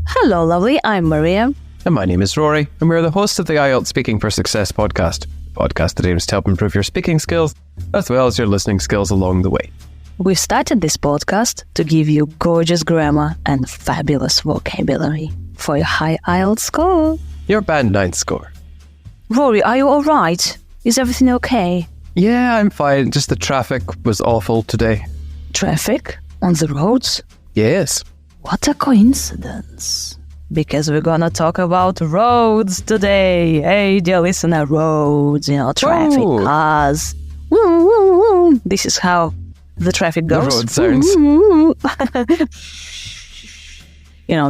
Hello, lovely. I'm Maria. And my name is Rory, and we're the hosts of the IELTS Speaking for Success podcast. A podcast that aims to help improve your speaking skills, as well as your listening skills along the way. We've started this podcast to give you gorgeous grammar and fabulous vocabulary for your high IELTS score. Your band 9 score. Rory, are you all right? Is everything okay? Yeah, I'm fine. Just the traffic was awful today. Traffic on the roads? Yes. What a coincidence. Because we're gonna talk about roads today. Hey, dear listener, roads, traffic, cars. Woo, woo, woo. This is how the traffic goes. The road sounds.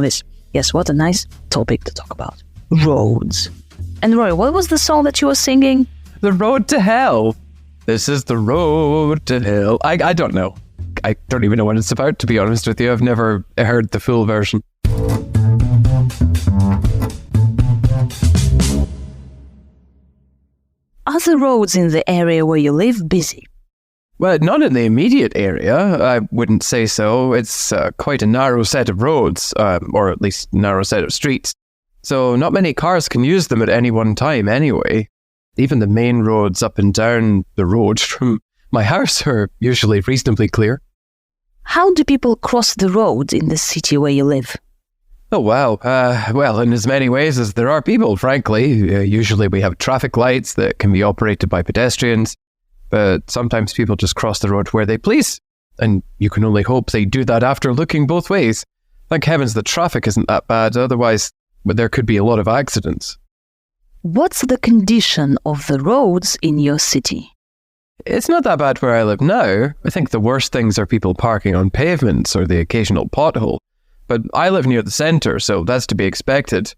This. Yes, what a nice topic to talk about. Roads. And Rory, what was the song that you were singing? The road to hell. This is the road to hell. I don't know. I don't even know what it's about, to be honest with you. I've never heard the full version. Are the roads in the area where you live busy? Well, not in the immediate area. I wouldn't say so. It's quite a narrow set of roads, or at least narrow set of streets. So not many cars can use them at any one time anyway. Even the main roads up and down the road from my house are usually reasonably clear. How do people cross the road in the city where you live? Oh, wow. Well, in as many ways as there are people, frankly. Usually we have traffic lights that can be operated by pedestrians, but sometimes people just cross the road where they please, and you can only hope they do that after looking both ways. Thank heavens the traffic isn't that bad, otherwise there could be a lot of accidents. What's the condition of the roads in your city? It's not that bad where I live now. I think the worst things are people parking on pavements or the occasional pothole. But I live near the centre, so that's to be expected.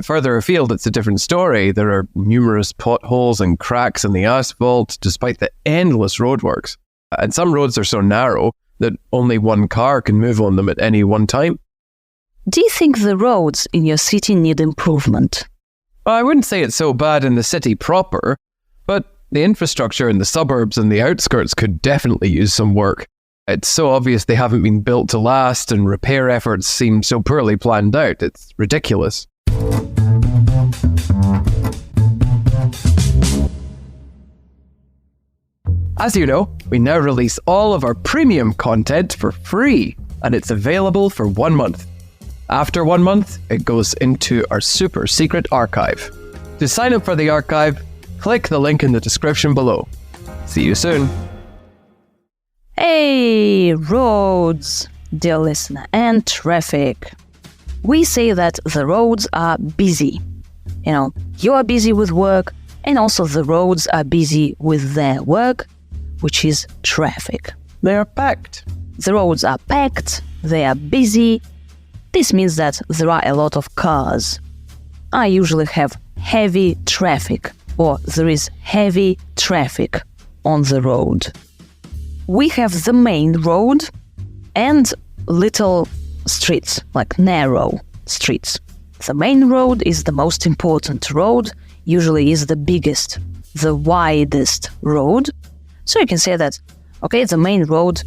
Further afield, it's a different story. There are numerous potholes and cracks in the asphalt, despite the endless roadworks. And some roads are so narrow that only one car can move on them at any one time. Do you think the roads in your city need improvement? Well, I wouldn't say it's so bad in the city proper, but the infrastructure in the suburbs and the outskirts could definitely use some work. It's so obvious they haven't been built to last, and repair efforts seem so poorly planned out. It's ridiculous. As you know, we now release all of our premium content for free, and it's available for 1 month. After 1 month, it goes into our super secret archive. To sign up for the archive, click the link in the description below. See you soon. Hey, roads, dear listener, and traffic. We say that the roads are busy. You are busy with work, and also the roads are busy with their work, which is traffic. They are packed. The roads are packed, they are busy. This means that there are a lot of cars. I usually have heavy traffic, or there is heavy traffic on the road. We have the main road and little streets, like narrow streets. The main road is the most important road, usually is the biggest, the widest road. So you can say that, okay, the main road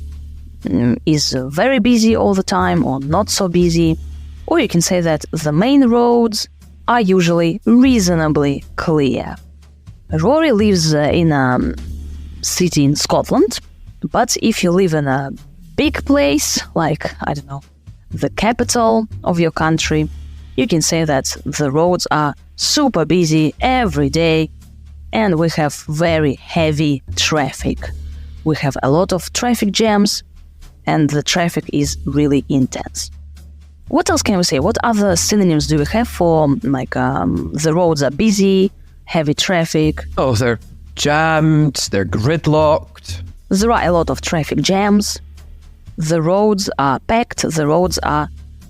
is very busy all the time or not so busy. Or you can say that the main roads are usually reasonably clear. Rory lives in a city in Scotland, but if you live in a big place, like, I don't know, the capital of your country, you can say that the roads are super busy every day and we have very heavy traffic. We have a lot of traffic jams and the traffic is really intense. What else can we say? What other synonyms do we have for, the roads are busy, heavy traffic? Oh, they're jammed, they're gridlocked. There are a lot of traffic jams. The roads are packed, the roads are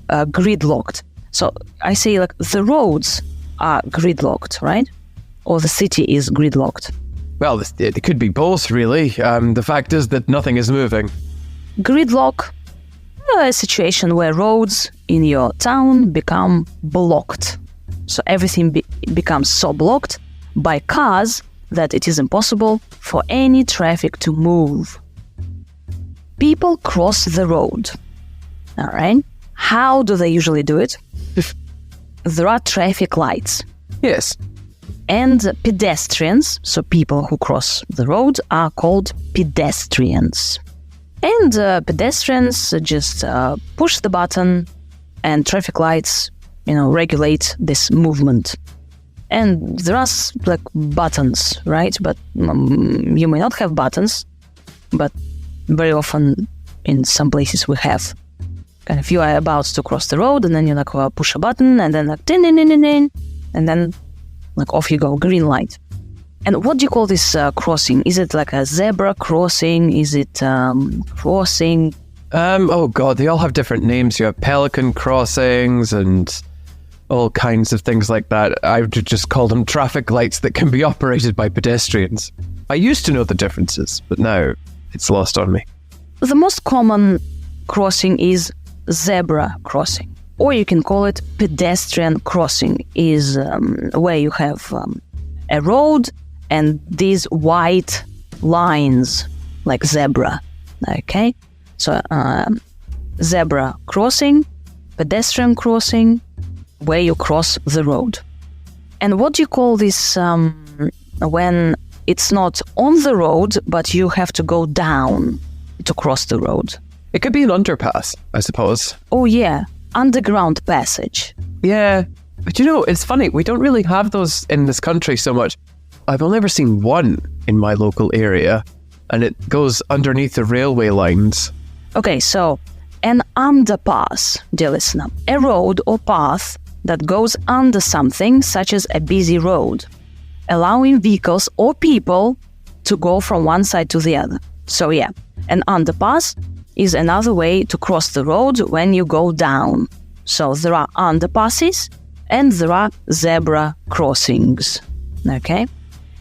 gridlocked. So I say the roads are gridlocked, right? Or the city is gridlocked. Well, it could be both, really. The fact is that nothing is moving. Gridlock, a situation where roads in your town become blocked. So everything becomes so blocked by cars that it is impossible for any traffic to move. People cross the road. All right. How do they usually do it? There are traffic lights. Yes. And pedestrians, so people who cross the road, are called pedestrians. And pedestrians just push the button and traffic lights, regulate this movement. And there are like buttons, right? But you may not have buttons, but very often in some places we have. Kind of you are about to cross the road and then you push a button and then din, din, din, din, din, and then off you go, green light. And what do you call this crossing? Is it like a zebra crossing? Is it crossing? Oh God, they all have different names. You have pelican crossings and all kinds of things like that. I would just call them traffic lights that can be operated by pedestrians. I used to know the differences, but now it's lost on me. The most common crossing is zebra crossing, or you can call it pedestrian crossing, is where you have a road and these white lines like zebra. Okay, so zebra crossing, pedestrian crossing, where you cross the road. And what do you call this when it's not on the road but you have to go down to cross the road? It could be an underpass, I suppose. Oh yeah, underground passage. Yeah, but it's funny, we don't really have those in this country so much. I've only ever seen one in my local area, and it goes underneath the railway lines. Okay, so an underpass, dear listener, a road or path that goes under something, such as a busy road, allowing vehicles or people to go from one side to the other. So yeah, an underpass is another way to cross the road when you go down. So there are underpasses and there are zebra crossings. Okay?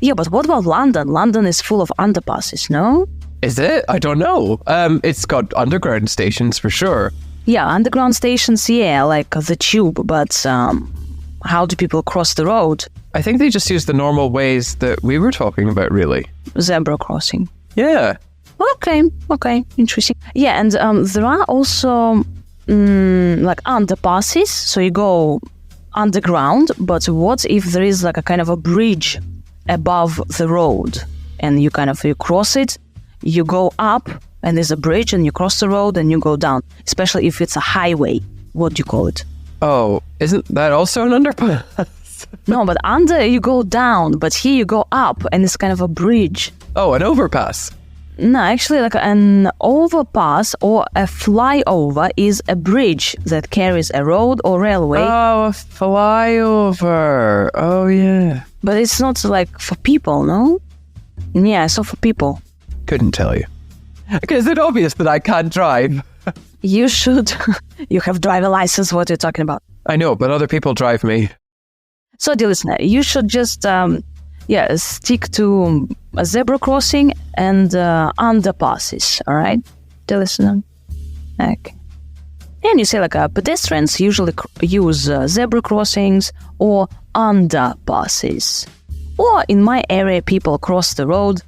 Yeah, but what about London? London is full of underpasses, no? Is it? I don't know. It's got underground stations for sure. Yeah, underground stations, yeah, like the tube, but how do people cross the road? I think they just use the normal ways that we were talking about, really. Zebra crossing. Yeah. Okay, interesting. Yeah, and there are also like underpasses, so you go underground, but what if there is like a kind of a bridge above the road and you cross it, you go up and there's a bridge and you cross the road and you go down, especially if it's a highway. What do you call it? Oh, isn't that also an underpass? No, but under you go down, but here you go up and it's kind of a bridge. Oh, an overpass. No, actually, like an overpass or a flyover is a bridge that carries a road or railway. Oh, a flyover. Oh, yeah. But it's not like for people, no? Yeah, so for people. Couldn't tell you. Is it obvious that I can't drive? You should. You have driver license, what you're talking about. I know, but other people drive me. So, dear listener, you should just stick to a zebra crossing and underpasses, all right, dear listener? Okay. And you say pedestrians usually use zebra crossings or underpasses. Or in my area, people cross the road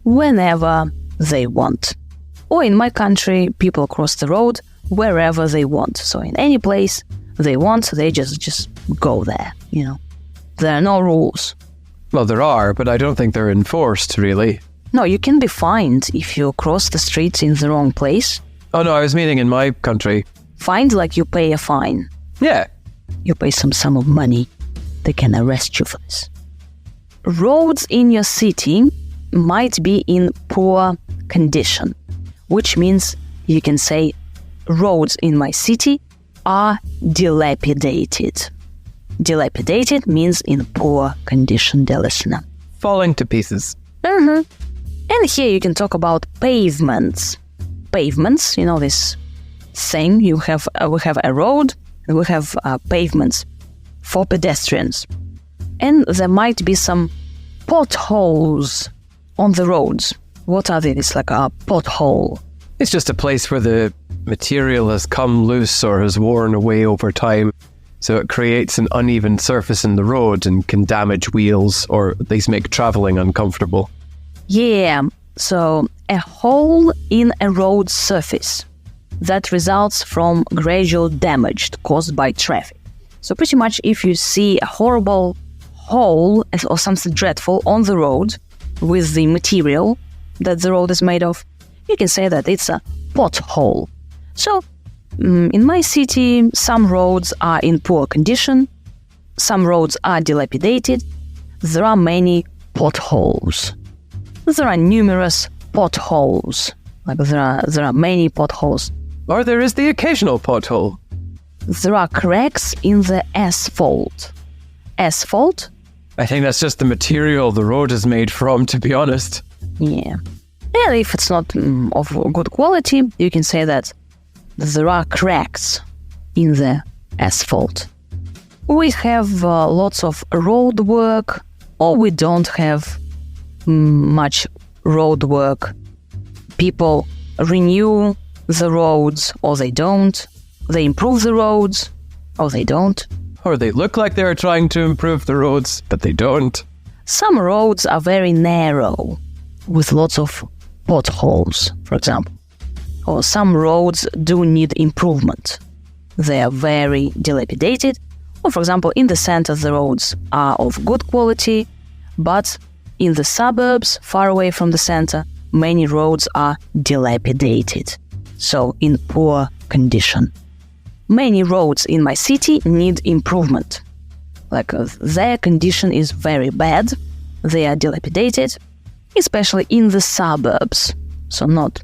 whenever they want. Or in my country, people cross the road wherever they want. So in any place they want, they just go there, There are no rules. Well, there are, but I don't think they're enforced, really. No, you can be fined if you cross the streets in the wrong place. Oh, no, I was meaning in my country. Fined like you pay a fine. Yeah. You pay some sum of money. They can arrest you for this. Roads in your city might be in poor condition, which means you can say roads in my city are dilapidated. Dilapidated means in poor condition, dear listener. Falling to pieces. Mm-hmm. And here you can talk about pavements. Pavements, this thing, we have a road and we have pavements for pedestrians. And there might be some potholes on the roads. What are they? It's like a pothole. It's just a place where the material has come loose or has worn away over time. So it creates an uneven surface in the road and can damage wheels or at least make traveling uncomfortable. Yeah, so a hole in a road surface. that results from gradual damage caused by traffic. So pretty much if you see a horrible hole or something dreadful on the road with the material that the road is made of, you can say that it's a pothole. So in my city, some roads are in poor condition, some roads are dilapidated, there are many potholes. There are numerous potholes. Like there are many potholes. Or there is the occasional pothole. There are cracks in the asphalt. Asphalt? I think that's just the material the road is made from, to be honest. Yeah. And if it's not of good quality, you can say that there are cracks in the asphalt. We have lots of road work, or we don't have much road work. People renew the roads, or they don't. They improve the roads, or they don't. Or they look like they're trying to improve the roads, but they don't. Some roads are very narrow, with lots of potholes, for example. Or some roads do need improvement. They are very dilapidated. Or, for example, in the center, the roads are of good quality, but in the suburbs, far away from the center, many roads are dilapidated, so in poor condition. Many roads in my city need improvement. Like their condition is very bad, they are dilapidated, especially in the suburbs. So not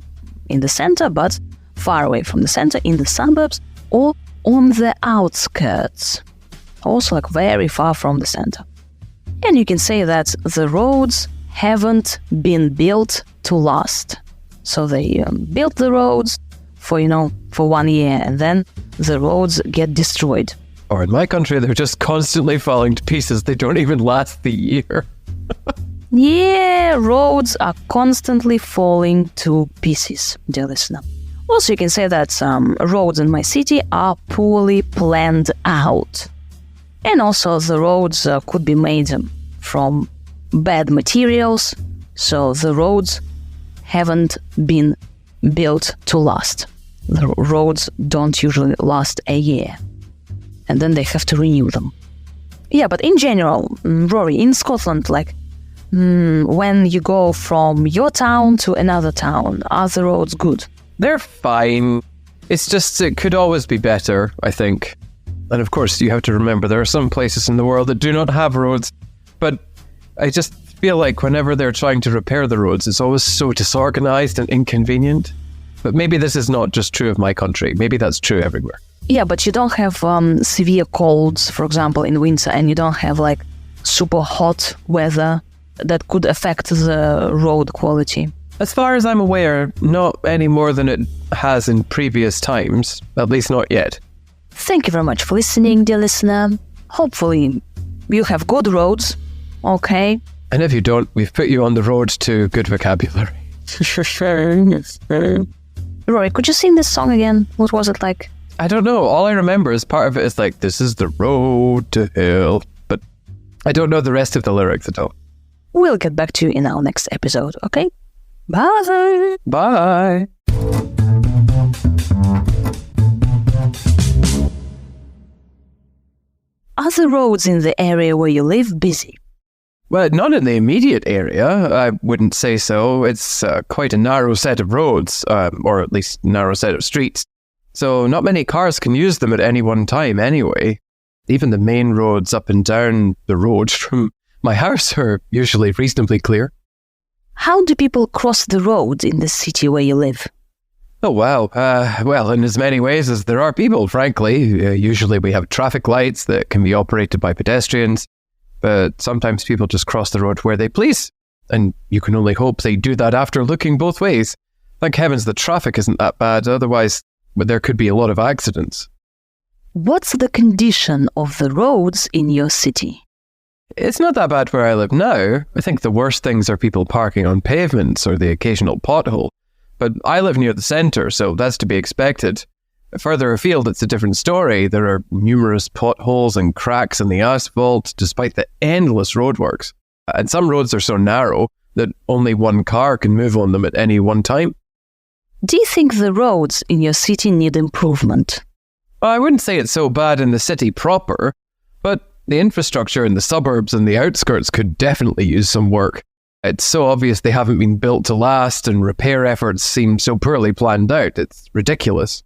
in the center, but far away from the center, in the suburbs or on the outskirts. Also like very far from the center. And you can say that the roads haven't been built to last. So they built the roads for 1 year, and then the roads get destroyed. Or in my country, they're just constantly falling to pieces. They don't even last the year. Yeah, roads are constantly falling to pieces, dear listener. Also, you can say that roads in my city are poorly planned out. And also the roads could be made from bad materials, so the roads haven't been built to last. The roads don't usually last a year, and then they have to renew them. Yeah, but in general, Rory, in Scotland, when you go from your town to another town, are the roads good? They're fine. It's just, it could always be better, I think. And of course, you have to remember there are some places in the world that do not have roads. But I just feel like whenever they're trying to repair the roads, it's always so disorganized and inconvenient. But maybe this is not just true of my country. Maybe that's true everywhere. Yeah, but you don't have severe colds, for example, in winter, and you don't have super hot weather that could affect the road quality. As far as I'm aware, not any more than it has in previous times, at least not yet. Thank you very much for listening, dear listener. Hopefully you have good roads, okay? And if you don't, we've put you on the road to good vocabulary. Rory, could you sing this song again? What was it like? I don't know. All I remember is part of it is this is the road to hell. But I don't know the rest of the lyrics at all. We'll get back to you in our next episode, okay? Bye! Bye! Are the roads in the area where you live busy? Well, not in the immediate area, I wouldn't say so. It's quite a narrow set of roads, or at least narrow set of streets. So not many cars can use them at any one time anyway. Even the main roads up and down the road from my house are usually reasonably clear. How do people cross the road in the city where you live? Oh, wow. Well, in as many ways as there are people, frankly. Usually we have traffic lights that can be operated by pedestrians, but sometimes people just cross the road where they please. And you can only hope they do that after looking both ways. Thank heavens the traffic isn't that bad, otherwise there could be a lot of accidents. What's the condition of the roads in your city? It's not that bad where I live now. I think the worst things are people parking on pavements or the occasional pothole. But I live near the centre, so that's to be expected. Further afield, it's a different story. There are numerous potholes and cracks in the asphalt, despite the endless roadworks. And some roads are so narrow that only one car can move on them at any one time. Do you think the roads in your city need improvement? I wouldn't say it's so bad in the city proper, but the infrastructure in the suburbs and the outskirts could definitely use some work. It's so obvious they haven't been built to last, and repair efforts seem so poorly planned out. It's ridiculous.